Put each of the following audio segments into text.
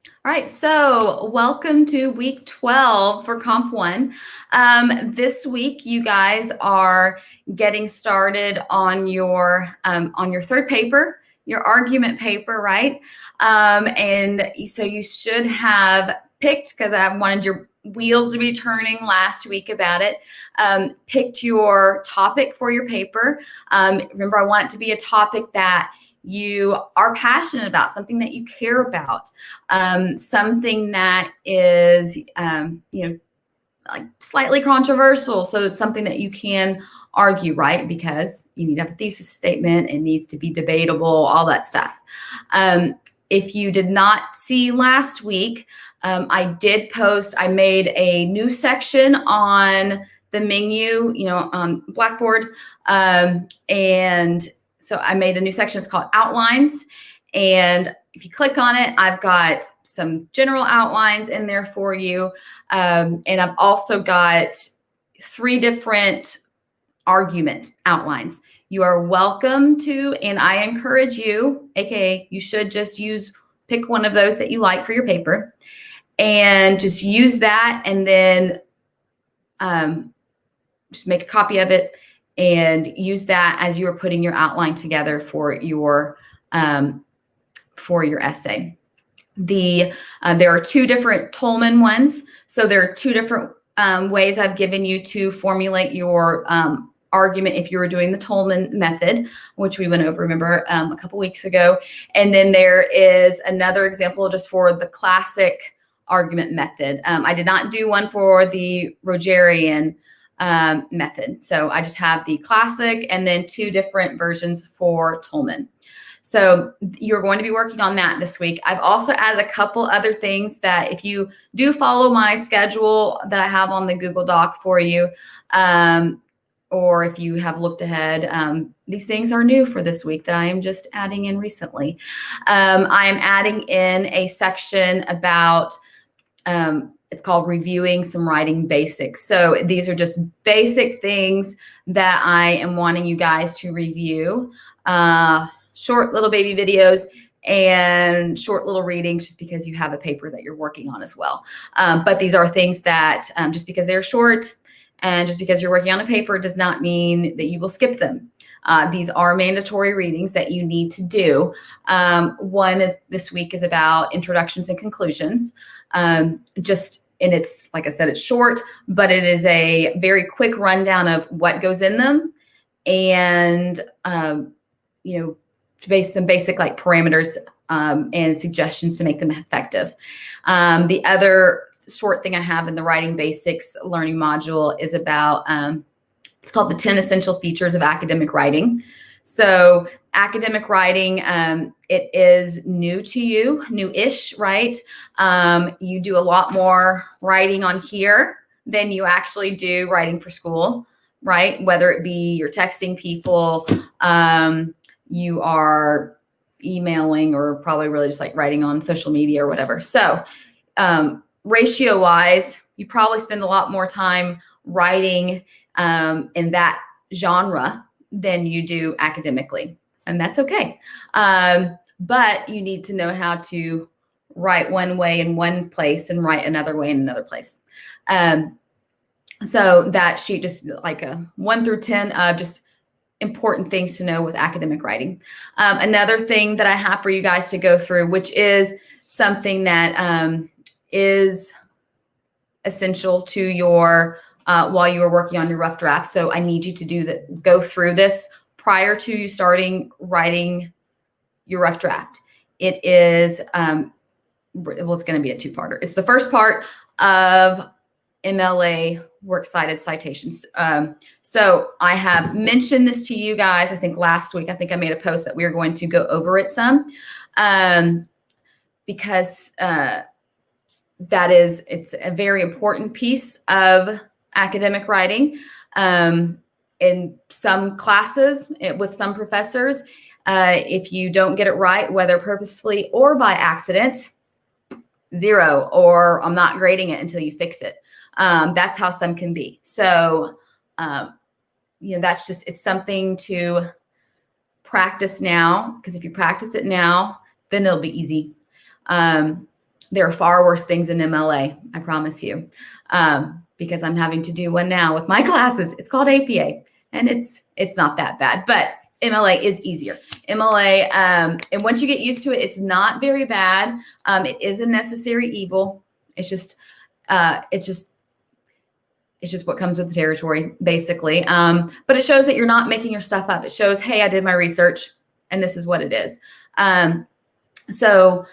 All right, so welcome to week 12 for Comp 1. This week, you guys are getting started on your third paper, your argument paper, right? And so you should have picked, because I wanted your wheels to be turning last week about it, picked your topic for your paper. Remember, I want it to be a topic that you are passionate about, something that you care about, something that is, like slightly controversial. So it's something that you can argue, right? Because you need to have a thesis statement, it needs to be debatable, all that stuff. If you did not see last week, I made a new section on the menu, on Blackboard. And so I made a new section. It's called Outlines. And if you click on it, I've got some general outlines in there for you. And I've also got 3 different argument outlines. You are welcome to, and I encourage you, aka you should just pick one of those that you like for your paper and just use that, and then just make a copy of it and use that as you are putting your outline together for your essay. There are 2 different Tolman ones. So there are 2 different ways I've given you to formulate your argument if you were doing the Tolman method, which we went over, remember, a couple weeks ago. And then there is another example just for the classic argument method. I did not do one for the Rogerian method. So I just have the classic and then 2 different versions for Tolman. So you're going to be working on that this week. I've also added a couple other things that if you do follow my schedule that I have on the Google Doc for you, or if you have looked ahead, these things are new for this week that I am just adding in recently. I am adding in a section about, it's called reviewing some writing basics. So these are just basic things that I am wanting you guys to review. Short little baby videos and short little readings, just because you have a paper that you're working on as well. But these are things that just because they're short and just because you're working on a paper does not mean that you will skip them. These are mandatory readings that you need to do. This week is about introductions and conclusions. And it's, like I said, it's short, but it is a very quick rundown of what goes in them, and some basic like parameters and suggestions to make them effective. The other short thing I have in the writing basics learning module is about, it's called the 10 essential features of academic writing. So academic writing, it is new to you, new-ish, right? You do a lot more writing on here than you actually do writing for school, right? Whether it be you're texting people, you are emailing, or probably really just like writing on social media or whatever. So ratio wise, you probably spend a lot more time writing in that genre than you do academically. And that's okay. But you need to know how to write one way in one place and write another way in another place. So that sheet just like a 1 through 10 of just important things to know with academic writing. Another thing that I have for you guys to go through, which is something that is essential to your while you are working on your rough draft. So I need you to go through this prior to you starting writing your rough draft. It is, it's going to be a 2-parter. It's the first part of MLA Works Cited Citations. So I have mentioned this to you guys, I think last week. I think I made a post that we are going to go over it some, because it's a very important piece of academic writing. In some classes with some professors, if you don't get it right, whether purposefully or by accident, 0, or I'm not grading it until you fix it. That's how some can be. So, that's just, it's something to practice now, because if you practice it now, then it'll be easy. There are far worse things in MLA, I promise you, because I'm having to do one now with my classes. It's called APA, and it's not that bad, but MLA is easier. MLA, and once you get used to it, it's not very bad. It is a necessary evil. It's just what comes with the territory, basically. But it shows that you're not making your stuff up. It shows, hey, I did my research, and this is what it is. So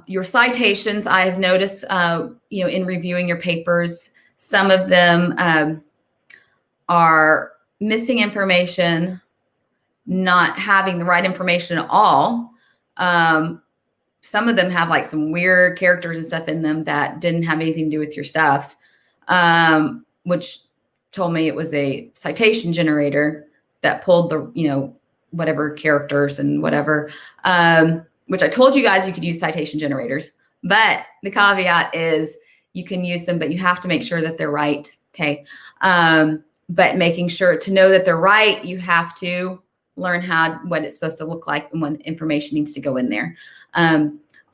your citations, I have noticed, in reviewing your papers, some of them are missing information, not having the right information at all. Some of them have like some weird characters and stuff in them that didn't have anything to do with your stuff, which told me it was a citation generator that pulled the, whatever characters and whatever, which I told you guys you could use citation generators, but the caveat is you can use them, but you have to make sure that they're right. Okay. But making sure to know that they're right, you have to learn what it's supposed to look like and when information needs to go in there.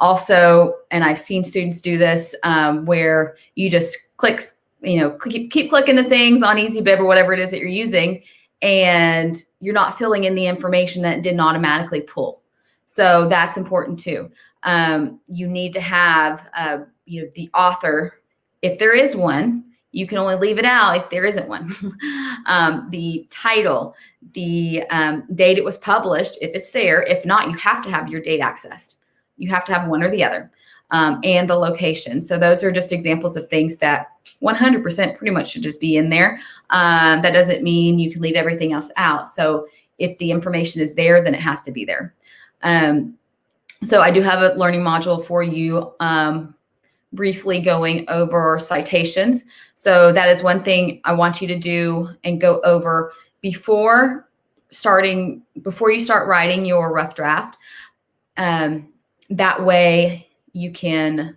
Also, and I've seen students do this, where you just keep clicking the things on EasyBib or whatever it is that you're using, and you're not filling in the information that it didn't automatically pull. So that's important too. You need to have, the author, if there is one. You can only leave it out if there isn't one. The title, the date it was published, if it's there. If not, you have to have your date accessed. You have to have one or the other, and the location. So those are just examples of things that 100% pretty much should just be in there. That doesn't mean you can leave everything else out. So if the information is there, then it has to be there. So I do have a learning module for you, briefly going over citations. So that is one thing I want you to do and go over before you start writing your rough draft. That way you can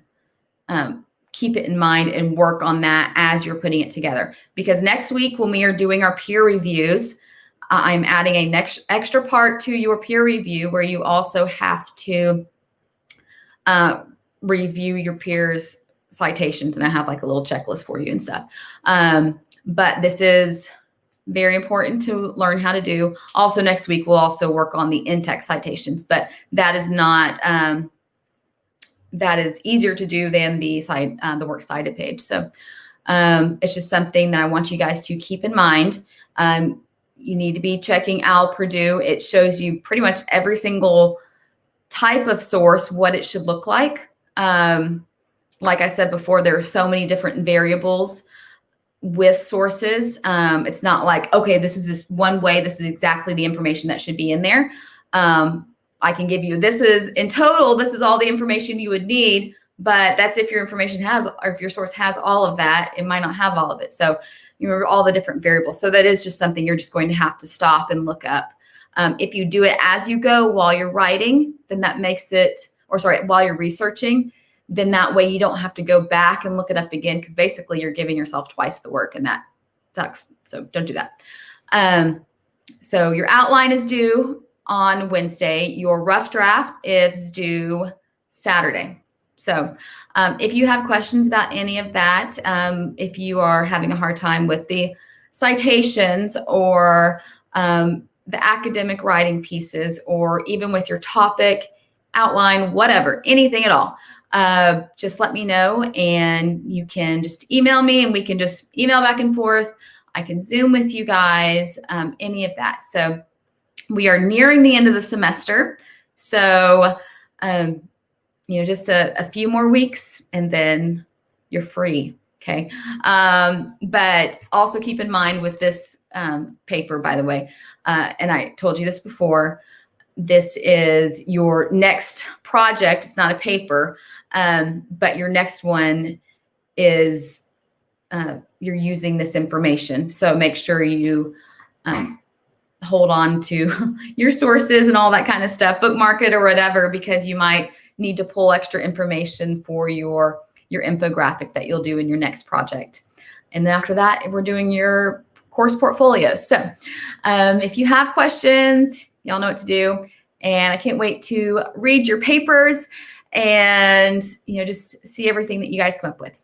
keep it in mind and work on that as you're putting it together. Because next week when we are doing our peer reviews, I'm adding a next extra part to your peer review where you also have to review your peers' citations, and I have like a little checklist for you and stuff. But this is very important to learn how to do. Also, next week we'll also work on the in-text citations, but that is not that is easier to do than the works cited page. So it's just something that I want you guys to keep in mind. You need to be checking OWL Purdue. It shows you pretty much every single type of source, what it should look like. Like I said before, there are so many different variables with sources. It's not like, okay, this is this one way, this is exactly the information that should be in there. I can give you, this is in total, this is all the information you would need, but that's if your information has, or if your source has all of that, it might not have all of it. So you remember all the different variables. So that is just something you're just going to have to stop and look up. If you do it as you go while you're writing, then that makes it, while you're researching, then that way you don't have to go back and look it up again, because basically you're giving yourself twice the work, and that sucks. So don't do that. So your outline is due on Wednesday. Your rough draft is due Saturday. So if you have questions about any of that, if you are having a hard time with the citations or the academic writing pieces, or even with your topic outline, whatever, anything at all, just let me know, and you can just email me and we can just email back and forth. I can Zoom with you guys, any of that. So we are nearing the end of the semester. So, just a few more weeks and then you're free. Okay. But also keep in mind with this paper, by the way, and I told you this before, this is your next project. It's not a paper, but your next one is you're using this information. So make sure you hold on to your sources and all that kind of stuff, bookmark it or whatever, because you might need to pull extra information for your infographic that you'll do in your next project. And then after that, we're doing your course portfolio. So if you have questions, y'all know what to do. And I can't wait to read your papers and, just see everything that you guys come up with.